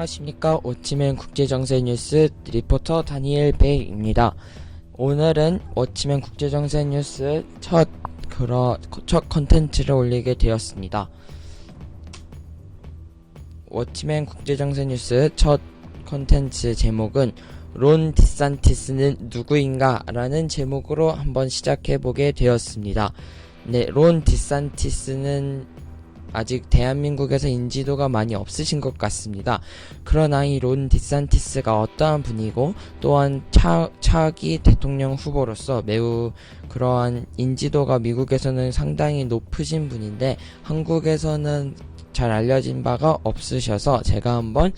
안녕하십니까. 워치맨 국제정세 뉴스 리포터 다니엘 베이입니다. 오늘은 워치맨 국제정세 뉴스 첫 컨텐츠를 올리게 되었습니다. 워치맨 국제정세 뉴스 첫 컨텐츠 제목은 론 디산티스는 누구인가? 라는 제목으로 한번 시작해보게 되었습니다. 네, 론 디산티스는 아직 대한민국에서 인지도가 많이 없으신 것 같습니다. 그러나 이 론 디산티스가 어떠한 분이고 또한 차기 대통령 후보로서 매우 그러한 인지도가 미국에서는 상당히 높으신 분인데 한국에서는 잘 알려진 바가 없으셔서 제가 한번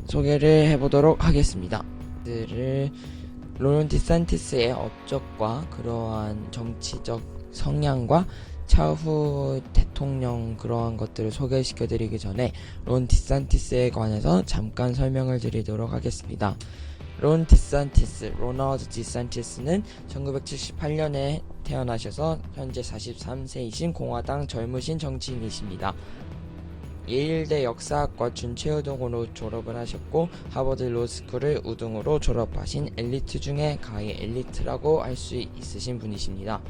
소개를 해보도록 하겠습니다. 론 디산티스의 업적과 그러한 정치적 성향과 차후 대통령 그러한 것들을 소개시켜드리기 전에 론 디산티스에 관해서 잠깐 설명을 드리도록 하겠습니다. 로널드 디산티스는 1978년에 태어나셔서 현재 43세이신 공화당 젊으신 정치인이십니다. 예일대 역사학과 준최우등으로 졸업을 하셨고 하버드 로스쿨을 우등으로 졸업하신 엘리트 중에 가히 엘리트라고 할 수 있으신 분이십니다.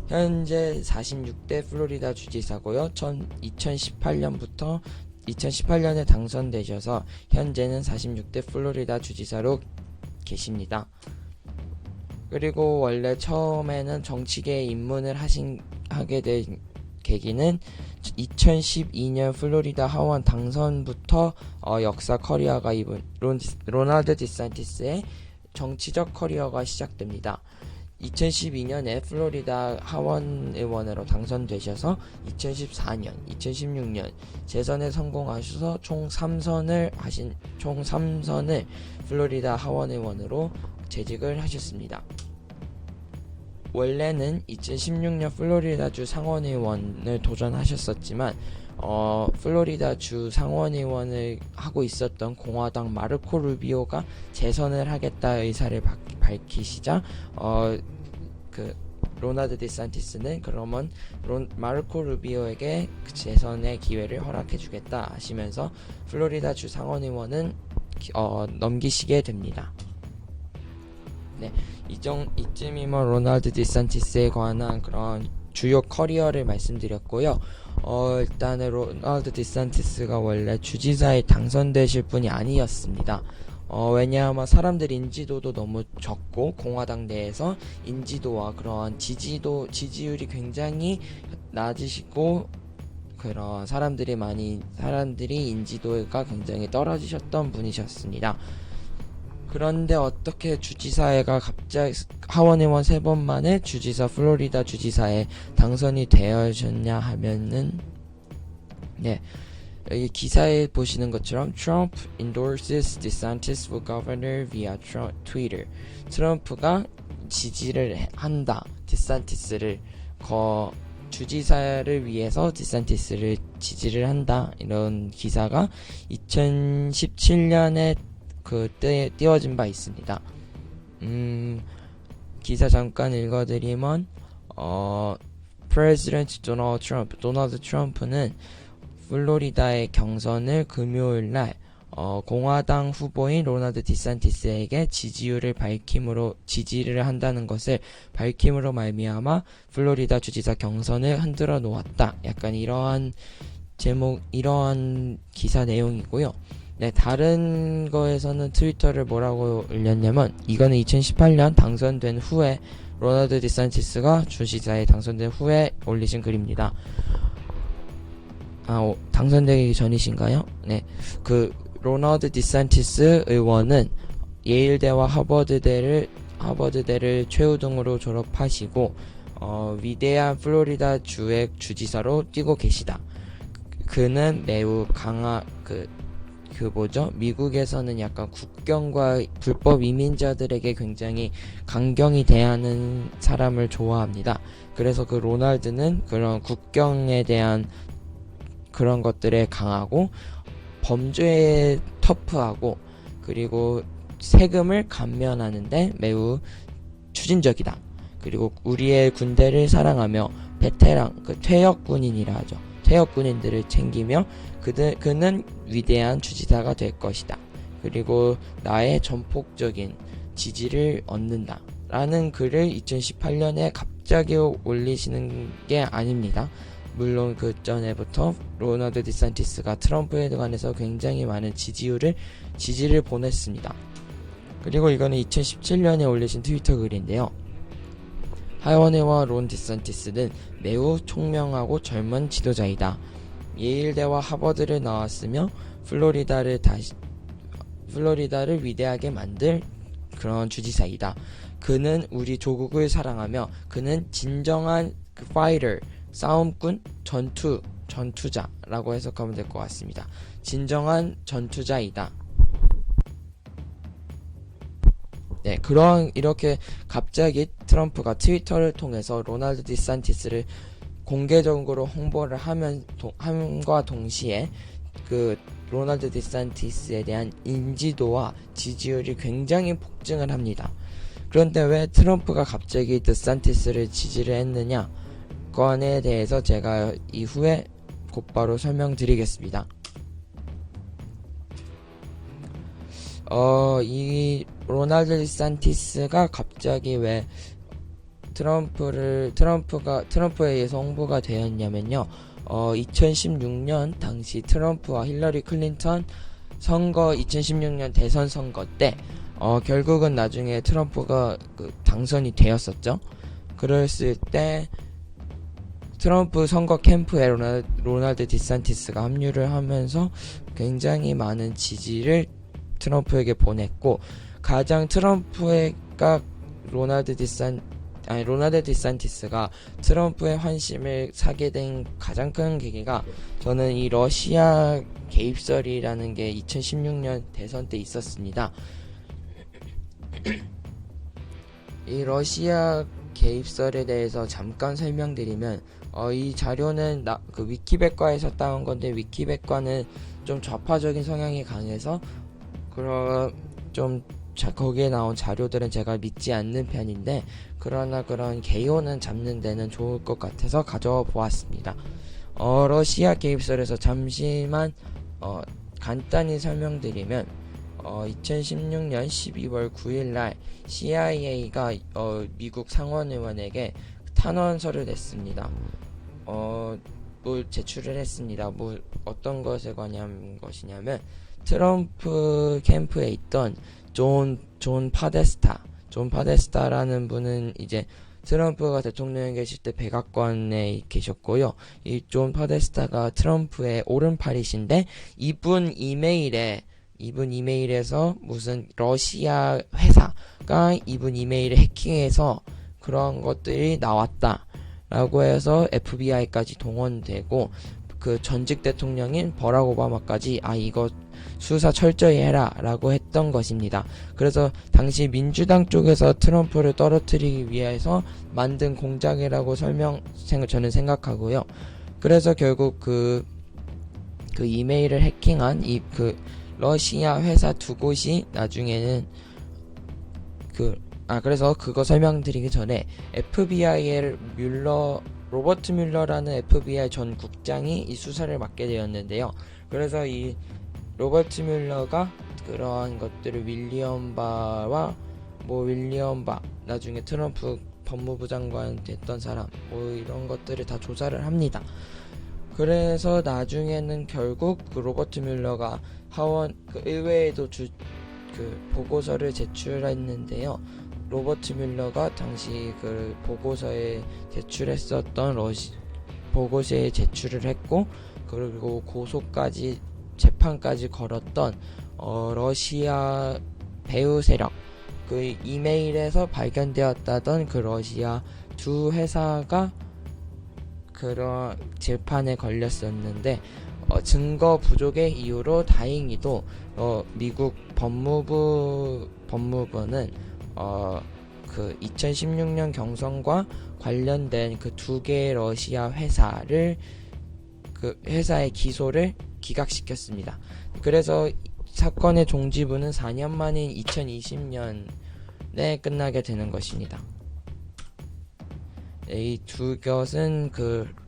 현재 46대 플로리다 주지사고요. 2018년에 당선되셔서 현재는 46대 플로리다 주지사로 계십니다. 그리고 원래 처음에는 정치계에 입문을 하게 된 계기는 2012년 플로리다 하원 당선부터 역사 커리어가 입은 로널드 디산티스의 정치적 커리어가 시작됩니다. 2012년에 플로리다 하원 의원으로 당선되셔서 2014년, 2016년 재선에 성공하셔서 총 3선을 플로리다 하원 의원으로 재직을 하셨습니다. 원래는 2016년 플로리다주 상원의원을 도전하셨었지만 플로리다주 상원의원을 하고 있었던 공화당 마르코 루비오가 재선을 하겠다 의사를 밝히시자 로널드 디산티스는 그러면 마르코 루비오에게 재선의 기회를 허락해주겠다 하시면서 플로리다주 상원의원은 넘기시게 됩니다. 네, 이쯤이면 로널드 디산티스에 관한 그런 주요 커리어를 말씀드렸고요. 일단은 로널드 디산티스가 원래 주지사에 당선되실 분이 아니었습니다. 왜냐하면 사람들 인지도도 너무 적고 공화당 내에서 인지도와 그러한 지지율이 굉장히 낮으시고 그런 사람들이 인지도가 굉장히 떨어지셨던 분이셨습니다. 그런데 어떻게 주지사회가 갑자기 하원의원 3번 만에 플로리다 주지사에 당선이 되어졌냐 하면은 여기 기사에 보시는 것처럼 Trump endorses DeSantis for governor via Twitter. 트럼프가 지지를 한다. 디산티스를 주지사를 위해서 디산티스를 지지를 한다. 이런 기사가 2017년에 그때 띄워진 바 있습니다. 기사 잠깐 읽어드리면 프레지던트 도널드 트럼프는 플로리다의 경선을 금요일날 공화당 후보인 로널드 디산티스에게 지지를 한다는 것을 밝힘으로 말미암아 플로리다 주지사 경선을 흔들어 놓았다. 약간 이러한 기사 내용이고요. 네, 다른 거에서는 트위터를 뭐라고 올렸냐면 이거는 2018년 당선된 후에 로널드 디산티스가 주지사에 당선된 후에 올리신 글입니다. 당선되기 전이신가요? 네, 로널드 디산티스 의원은 예일대와 하버드대를 최우등으로 졸업하시고 위대한 플로리다 주의 주지사로 뛰고 계시다. 그는 매우 미국에서는 약간 국경과 불법 이민자들에게 굉장히 강경히 대하는 사람을 좋아합니다. 그래서 로널드는 그런 국경에 대한 그런 것들에 강하고 범죄에 터프하고 그리고 세금을 감면하는데 매우 추진적이다. 그리고 우리의 군대를 사랑하며 베테랑, 퇴역 군인이라 하죠. 퇴역 군인들을 챙기며 그는 위대한 주지사가 될 것이다. 그리고 나의 전폭적인 지지를 얻는다. 라는 글을 2018년에 갑자기 올리시는 게 아닙니다. 물론 그 전에부터 로널드 디산티스가 트럼프에 관해서 굉장히 많은 지지를 보냈습니다. 그리고 이거는 2017년에 올리신 트위터 글인데요. 하원의와 론 디산티스는 매우 총명하고 젊은 지도자이다. 예일대와 하버드를 나왔으며 플로리다를 위대하게 만들 그런 주지사이다. 그는 우리 조국을 사랑하며 그는 진정한 파이터, 싸움꾼, 전투자라고 해석하면 될 것 같습니다. 진정한 전투자이다. 네, 이렇게 갑자기 트럼프가 트위터를 통해서 로널드 디산티스를 공개적으로 홍보를 함과 동시에 그 로널드 디산티스에 대한 인지도와 지지율이 굉장히 폭증을 합니다. 그런데 왜 트럼프가 갑자기 디산티스를 지지를 했느냐? 건에 대해서 제가 이후에 곧바로 설명드리겠습니다. 이 로널드 디산티스가 갑자기 왜 트럼프에 의해서 홍보가 되었냐면요. 2016년 당시 트럼프와 힐러리 클린턴 2016년 대선 선거 때 결국은 나중에 트럼프가 당선이 되었었죠. 그랬을 때 트럼프 선거 캠프에 로널드 디산티스가 합류를 하면서 굉장히 많은 지지를 트럼프에게 보냈고, 가장 로널드 디산티스가 트럼프의 환심을 사게 된 가장 큰 계기가, 저는 이 러시아 개입설이라는 게 2016년 대선 때 있었습니다. 이 러시아 개입설에 대해서 잠깐 설명드리면, 이 자료는 위키백과에서 따온 건데, 위키백과는 좀 좌파적인 성향이 강해서 거기에 나온 자료들은 제가 믿지 않는 편인데, 그러나 그런 개요는 잡는 데는 좋을 것 같아서 가져와 보았습니다. 러시아 개입설에서 잠시만 간단히 설명드리면, 2016년 12월 9일날 CIA가 미국 상원의원에게 탄원서를 냈습니다. 뭘 제출을 했습니다. 어떤 것에 관한 것이냐면, 트럼프 캠프에 있던 존 파데스타라는 분은 이제 트럼프가 대통령에 계실 때 백악관에 계셨고요. 이 존 파데스타가 트럼프의 오른팔이신데, 이분 이메일에서 무슨 러시아 회사가 이분 이메일을 해킹해서 그런 것들이 나왔다라고 해서 FBI까지 동원되고, 그 전직 대통령인 버락 오바마까지 이거 수사 철저히 해라 라고 했던 것입니다. 그래서 당시 민주당 쪽에서 트럼프를 떨어뜨리기 위해서 만든 공작이라고 저는 생각하고요. 그래서 결국 그 이메일을 해킹한 러시아 회사 두 곳이 나중에는 그래서 그거 설명드리기 전에 FBI의 로버트 뮬러라는 FBI 전 국장이 이 수사를 맡게 되었는데요. 그래서 이 로버트 뮬러가 그러한 것들을 윌리엄 바 나중에 트럼프 법무부 장관 됐던 사람 이런 것들을 다 조사를 합니다. 그래서 나중에는 결국 로버트 뮬러가 의회에도 보고서를 제출했는데요. 로버트 뮬러가 당시 그 보고서에 제출했었던 보고서에 제출을 했고, 그리고 재판까지 걸었던 러시아 배후 세력, 그 이메일에서 발견되었다던 그 러시아 두 회사가 그런 재판에 걸렸었는데, 증거 부족의 이유로 다행히도 미국 법무부는 2016년 경선과 관련된 그 두 개의 러시아 회사의 기소를 기각시켰습니다. 그래서 사건의 종지부는 4년 만인 2020년에 끝나게 되는 것입니다. 이 두 것은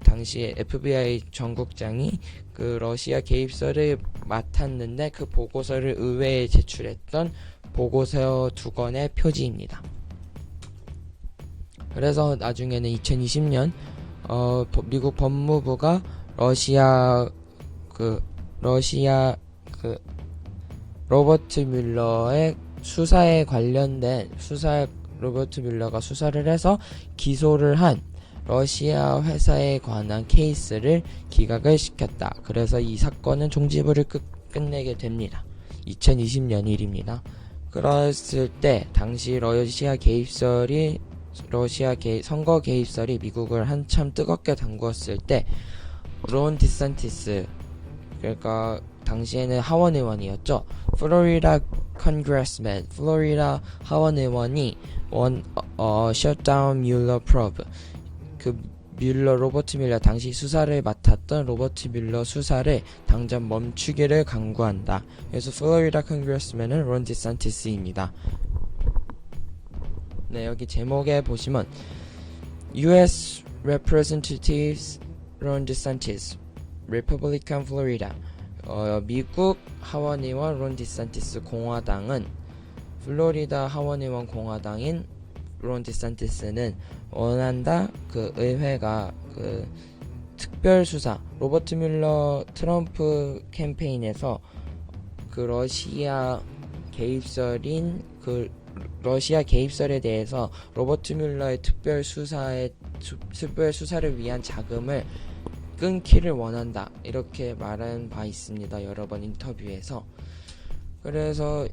당시에 FBI 전국장이 그 러시아 개입설을 맡았는데 그 보고서를 의회에 제출했던 보고서 2권의 표지입니다. 그래서 나중에는 2020년 미국 법무부가 러시아 로버트 뮬러의 수사에 관련된 로버트 뮬러가 수사를 해서 기소를 한 러시아 회사에 관한 케이스를 기각을 시켰다. 그래서 이 사건은 종지부를 끝내게 됩니다. 2020년 일입니다. 그랬을 때 당시 선거 개입설이 미국을 한참 뜨겁게 담궜을 때 론 디산티스, 그러니까 당시에는 하원 의원이었죠. 플로리다 하원 의원이 셧다운 뮬러 프로브, 로버트 뮬러 당시 수사를 맡았던 로버트 뮬러 수사를 당장 멈추기를 강구한다. 그래서 플로리다 컨그레스맨은 론 디산티스입니다. 네, 여기 제목에 보시면 U.S. Representatives 론 디산티스, Republican Florida. 미국 하원의원 론 디산티스 공화당은 플로리다 하원의원 공화당인 론 디산티스는 원한다. 그 의회가 그 특별수사 로버트 뮬러 트럼프 캠페인에서 그 러시아 개입설에 대해서 로버트 뮬러의 특별수사를 위한 자금을 끊기를 원한다. 이렇게 말한 바 있습니다. 여러 번 인터뷰에서. 그래서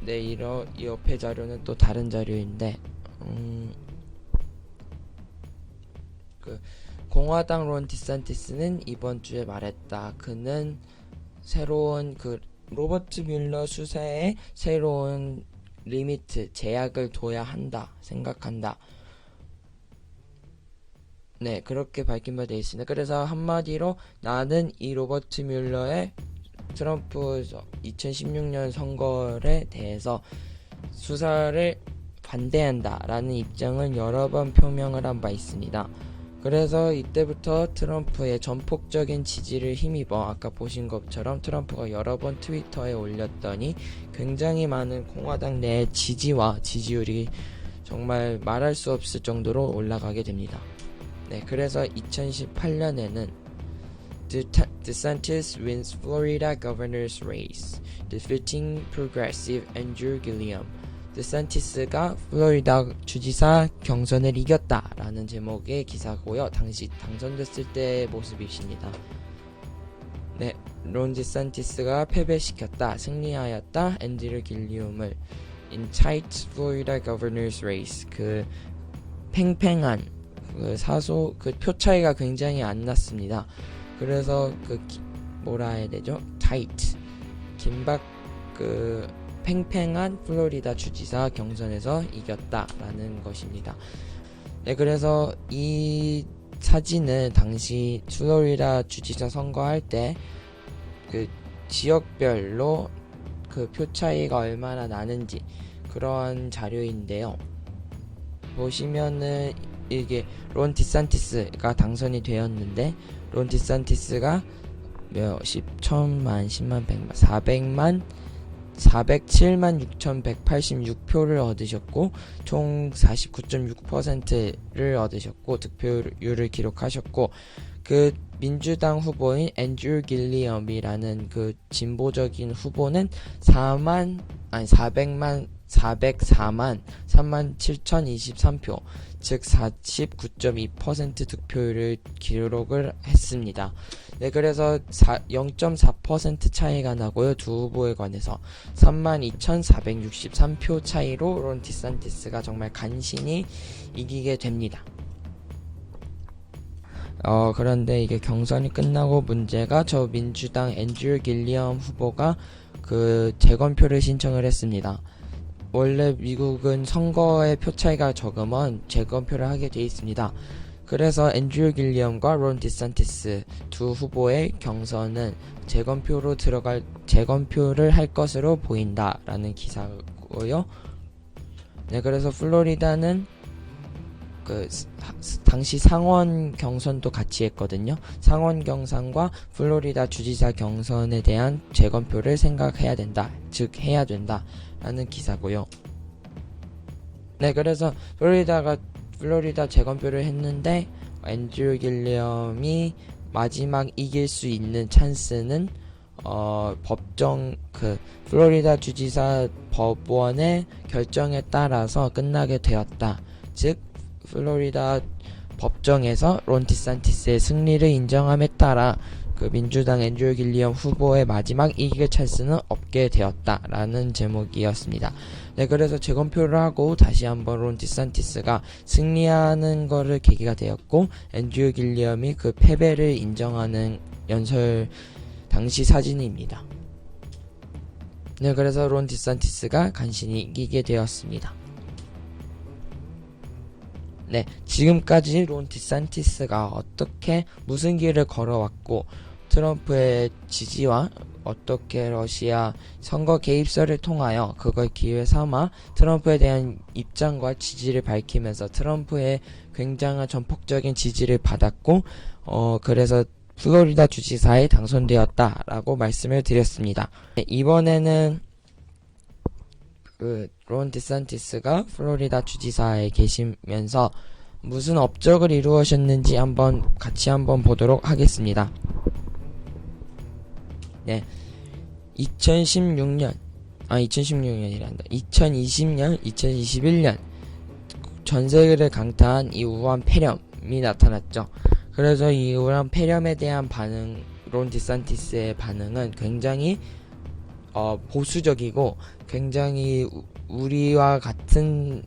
네, 이 옆에 자료는 또 다른 자료인데 공화당 론 디산티스는 이번 주에 말했다. 그는 새로운 로버트 뮬러 수사에 새로운 리미트, 제약을 둬야 한다 생각한다. 네, 그렇게 밝힌 바 되어 있습니다. 그래서 한마디로 나는 이 로버트 뮬러의 트럼프 2016년 선거에 대해서 수사를 반대한다 라는 입장을 여러 번 표명을 한 바 있습니다. 그래서 이때부터 트럼프의 전폭적인 지지를 힘입어 아까 보신 것처럼 트럼프가 여러 번 트위터에 올렸더니 굉장히 많은 공화당 내 지지와 지지율이 정말 말할 수 없을 정도로 올라가게 됩니다. 네, 그래서 2018년에는 DeSantis wins Florida governor's race, defeating progressive Andrew Gillum. 데산티스가 플로리다 주지사 경선을 이겼다라는 제목의 기사고요. 당시 당선됐을 때의 모습이십니다. 네, 론 디산티스가 패배시켰다, 승리하였다 앤드류 길리움을 in tight Florida governor's race. 그 팽팽한 표 차이가 굉장히 안 났습니다. 그래서 뭐라 해야 되죠? tight, 팽팽한 플로리다 주지사 경선에서 이겼다라는 것입니다. 네, 그래서 이 사진은 당시 플로리다 주지사 선거할 때 지역별로 표 차이가 얼마나 나는지 그러한 자료인데요. 보시면은 이게 론 디산티스가 당선이 되었는데 론 디산티스가 407만 6,186표를 얻으셨고 총 49.6%를 얻으셨고 득표율을 기록하셨고 민주당 후보인 앤드류 길리엄이라는 진보적인 후보는 404만 37,023표, 즉 49.2% 득표율을 기록을 했습니다. 네, 그래서 0.4% 차이가 나고요. 두 후보에 관해서 32,463표 차이로 론 디산티스가 정말 간신히 이기게 됩니다. 그런데 이게 경선이 끝나고 문제가 민주당 앤드류 길리엄 후보가 재검표를 신청을 했습니다. 원래 미국은 선거의 표 차이가 적으면 재검표를 하게 돼 있습니다. 그래서 앤드류 길리엄과 론 디산티스 두 후보의 경선은 재검표를 할 것으로 보인다라는 기사고요. 네, 그래서 플로리다는 당시 상원 경선도 같이 했거든요. 상원 경선과 플로리다 주지사 경선에 대한 재검표를 생각해야 된다. 즉 해야 된다. 라는 기사고요. 네, 그래서 플로리다 재검표를 했는데 앤드류 길리엄이 마지막 이길 수 있는 찬스는 플로리다 주지사 법원의 결정에 따라서 끝나게 되었다. 즉 플로리다 법정에서 론 디산티스의 승리를 인정함에 따라 민주당 앤드류 길리엄 후보의 마지막 이길 찬스는 없게 되었다라는 제목이었습니다. 네, 그래서 재검표를 하고 다시 한번 론 디산티스가 승리하는 거를 계기가 되었고, 앤드류 길리엄이 그 패배를 인정하는 연설 당시 사진입니다. 네, 그래서 론 디산티스가 간신히 이기게 되었습니다. 네, 지금까지 론 디산티스가 무슨 길을 걸어왔고, 트럼프의 지지와 어떻게 러시아 선거 개입설을 통하여 그걸 기회 삼아 트럼프에 대한 입장과 지지를 밝히면서 트럼프의 굉장한 전폭적인 지지를 받았고, 그래서 플로리다 주지사에 당선되었다라고 말씀을 드렸습니다. 네, 이번에는 론 디산티스가 플로리다 주지사에 계시면서 무슨 업적을 이루셨는지 같이 한번 보도록 하겠습니다. 네, 2020년, 2021년 전세계를 강타한 이 우한 폐렴이 나타났죠. 그래서 이 우한 폐렴에 대한 론 디산티스의 반응은 굉장히 보수적이고 굉장히 우리와 같은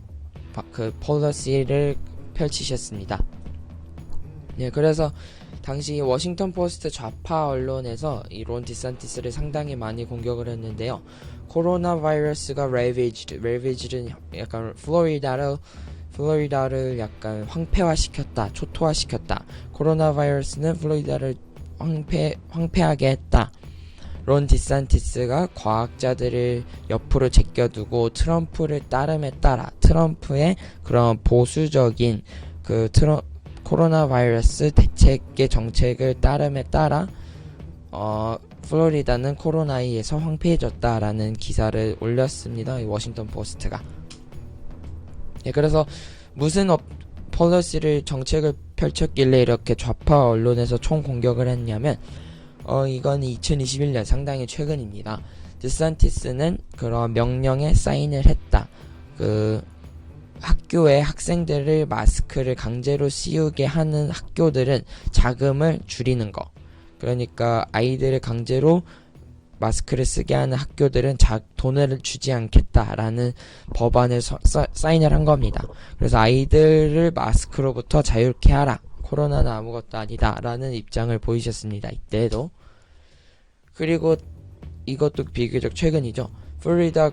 폴리시를 펼치셨습니다. 네, 그래서 당시 워싱턴 포스트 좌파 언론에서 이 론 디산티스를 상당히 많이 공격을 했는데요. 코로나 바이러스가 ravaged는 약간 플로리다를 약간 황폐화시켰다, 초토화시켰다. 코로나 바이러스는 플로리다를 황폐하게 했다. 론 디산티스가 과학자들을 옆으로 제껴두고 트럼프를 따름에 따라 트럼프의 그런 보수적인 코로나 바이러스 대책의 정책을 따름에 따라 플로리다는 코로나에 의해서 황폐해졌다라는 기사를 올렸습니다. 이 워싱턴 포스트가. 예, 그래서 무슨 폴리시를 정책을 펼쳤길래 이렇게 좌파 언론에서 총 공격을 했냐면 이건 2021년 상당히 최근입니다. 디산티스는 그런 명령에 사인을 했다. 학교에 학생들을 마스크를 강제로 씌우게 하는 학교들은 자금을 줄이는 거. 그러니까 아이들을 강제로 마스크를 쓰게 하는 학교들은 돈을 주지 않겠다라는 법안을 사인을 한 겁니다. 그래서 아이들을 마스크로부터 자유롭게 하라. 코로나는 아무것도 아니다 라는 입장을 보이셨습니다. 이때도. 그리고 이것도 비교적 최근이죠. 플로리다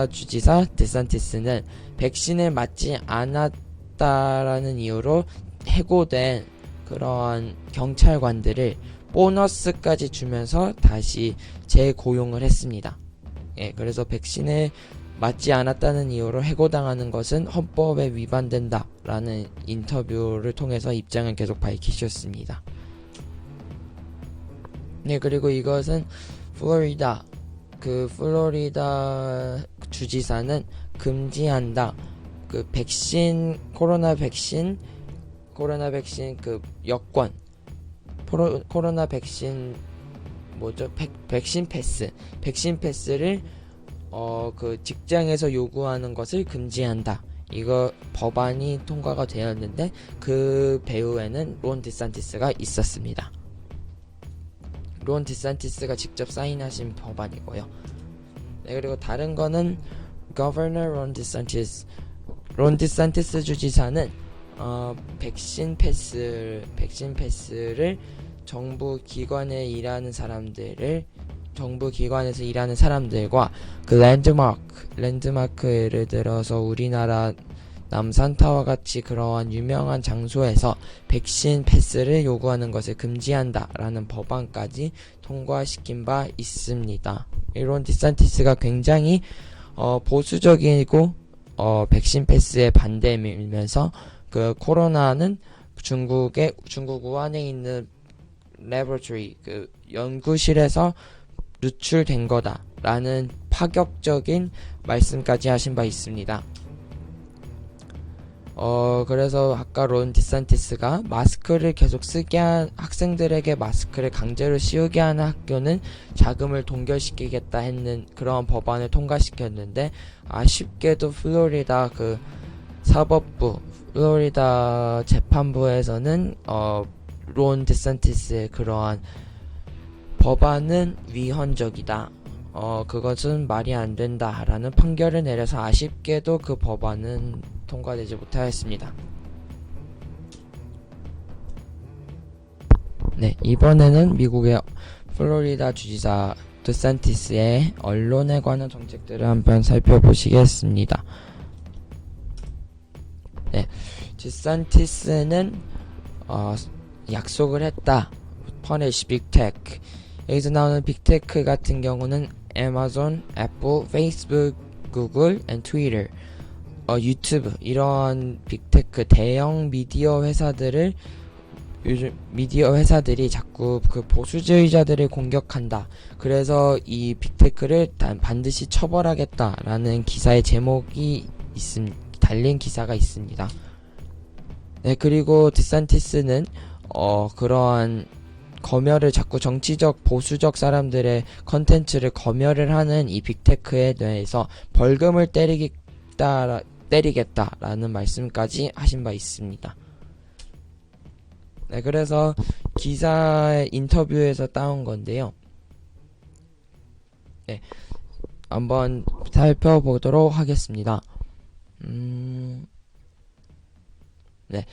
주지사 디산티스는 백신을 맞지 않았다라는 이유로 해고된 그러한 경찰관들을 보너스까지 주면서 다시 재고용을 했습니다. 예, 그래서 백신을 맞지 않았다는 이유로 해고당하는 것은 헌법에 위반된다라는 인터뷰를 통해서 입장을 계속 밝히셨습니다. 네, 그리고 이것은 플로리다 주지사는 금지한다. 코로나 백신 여권, 코로나 백신 백신 패스를 직장에서 요구하는 것을 금지한다. 이거 법안이 통과가 되었는데 그 배후에는 론 디산티스가 있었습니다. 론 디산티스가 직접 사인하신 법안이고요. 네, 그리고 다른 거는 Governor 론 디산티스 주지사는 백신 패스를 정부 기관에서 일하는 사람들과 랜드마크 예를 들어서 우리나라 남산타와 같이 그러한 유명한 장소에서 백신 패스를 요구하는 것을 금지한다라는 법안까지 통과시킨 바 있습니다. 론 디산티스가 굉장히 보수적이고 백신 패스에 반대 밀면서 그 코로나는 중국 우한에 있는 레버토리 그 연구실에서 누출된 거다라는 파격적인 말씀까지 하신 바 있습니다. 그래서 아까 론 디산티스가 마스크를 계속 쓰게 한 학생들에게 마스크를 강제로 씌우게 하는 학교는 자금을 동결시키겠다 했는 그런 법안을 통과시켰는데, 아쉽게도 플로리다 그 사법부, 플로리다 재판부에서는 론 디산티스의 그러한 법안은 위헌적이다, 그것은 말이 안 된다라는 판결을 내려서 아쉽게도 그 법안은 통과되지 못하였습니다. 네, 이번에는 미국의 플로리다 주지사 디산티스의 언론에 관한 정책들을 한번 살펴보시겠습니다. 네, 디산티스는 약속을 했다. Punish Big Tech. 여기서 나오는 빅테크 같은 경우는 아마존, 애플, 페이스북, 구글, and 트위터, 유튜브, 이런 빅테크 대형 미디어 회사들을 요즘 미디어 회사들이 자꾸 그 보수주의자들을 공격한다. 그래서 이 빅테크를 반드시 처벌하겠다라는 기사의 제목이 달린 기사가 있습니다. 네, 그리고 디산티스는 그러한 검열을 자꾸 정치적 보수적 사람들의 컨텐츠를 검열을 하는 이 빅테크에 대해서 벌금을 때리겠다라는 말씀까지 하신 바 있습니다. 네, 그래서 기사의 인터뷰에서 따온 건데요. 네, 한번 살펴보도록 하겠습니다. 네,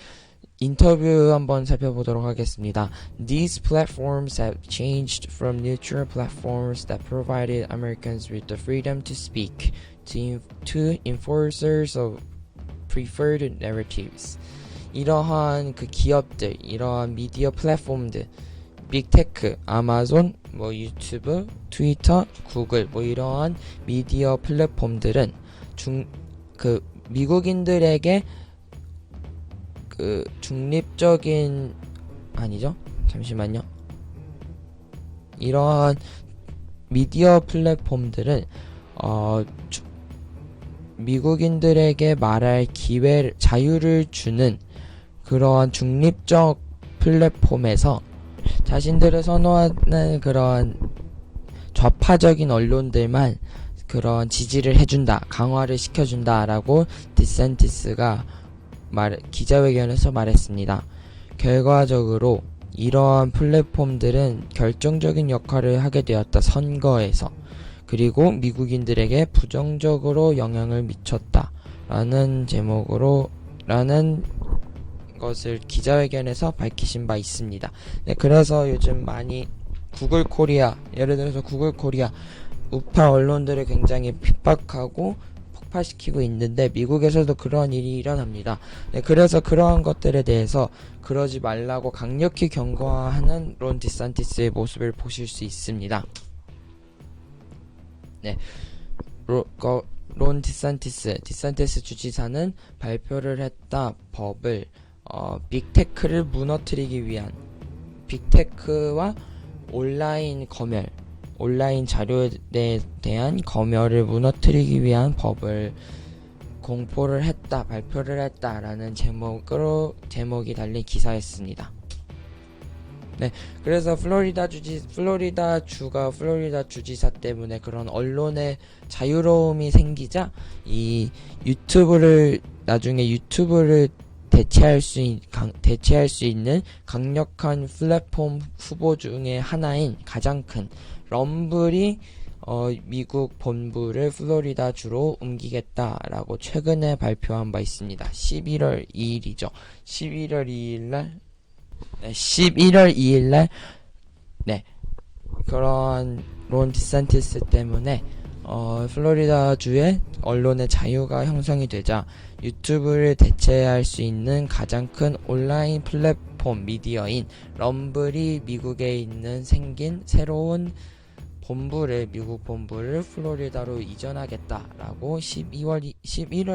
인터뷰 한번 살펴보도록 하겠습니다. These platforms have changed from neutral platforms that provided Americans with the freedom to speak to enforcers of preferred narratives. 이러한 그 기업들, 이러한 미디어 플랫폼들, 빅테크, 아마존, 유튜브, 트위터, 구글, 이러한 미디어 플랫폼들은 미국인들에게 그 중립적인 이러한 미디어 플랫폼들은 미국인들에게 말할 자유를 주는 그러한 중립적 플랫폼에서 자신들을 선호하는 그러한 좌파적인 언론들만 그런 지지를 해준다, 강화를 시켜준다라고 디센티스가 기자회견에서 말했습니다. 결과적으로 이러한 플랫폼들은 결정적인 역할을 하게 되었다, 선거에서. 그리고 미국인들에게 부정적으로 영향을 미쳤다라는 라는 것을 기자회견에서 밝히신 바 있습니다. 네, 그래서 요즘 많이 예를 들어서 구글 코리아 우파 언론들을 굉장히 핍박하고 폭파시키고 있는데, 미국에서도 그런 일이 일어납니다. 네, 그래서 그러한 것들에 대해서 그러지 말라고 강력히 경고하는 론 디산티스의 모습을 보실 수 있습니다. 네, 론 디산티스 주지사는 발표를 했다. 법을 빅테크를 무너뜨리기 위한, 빅테크와 온라인 자료에 대한 검열을 무너뜨리기 위한 법을 발표를 했다라는 제목이 달린 기사였습니다. 네, 그래서 플로리다 주지사 때문에 그런 언론의 자유로움이 생기자 나중에 유튜브를 대체할 수 있는 강력한 플랫폼 후보 중에 하나인 가장 큰 럼블이 미국 본부를 플로리다 주로 옮기겠다라고 최근에 발표한 바 있습니다. 11월 2일이죠. 11월 2일날 네, 그런 론 디산티스 때문에 플로리다 주의 언론의 자유가 형성이 되자 유튜브를 대체할 수 있는 가장 큰 온라인 플랫폼 미디어인 럼블이 미국에 생긴 새로운 미국 본부를 플로리다로 이전하겠다라고 11월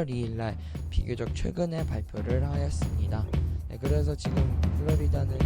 2일 날 비교적 최근에 발표를 하였습니다. 네, 그래서 지금 플로리다는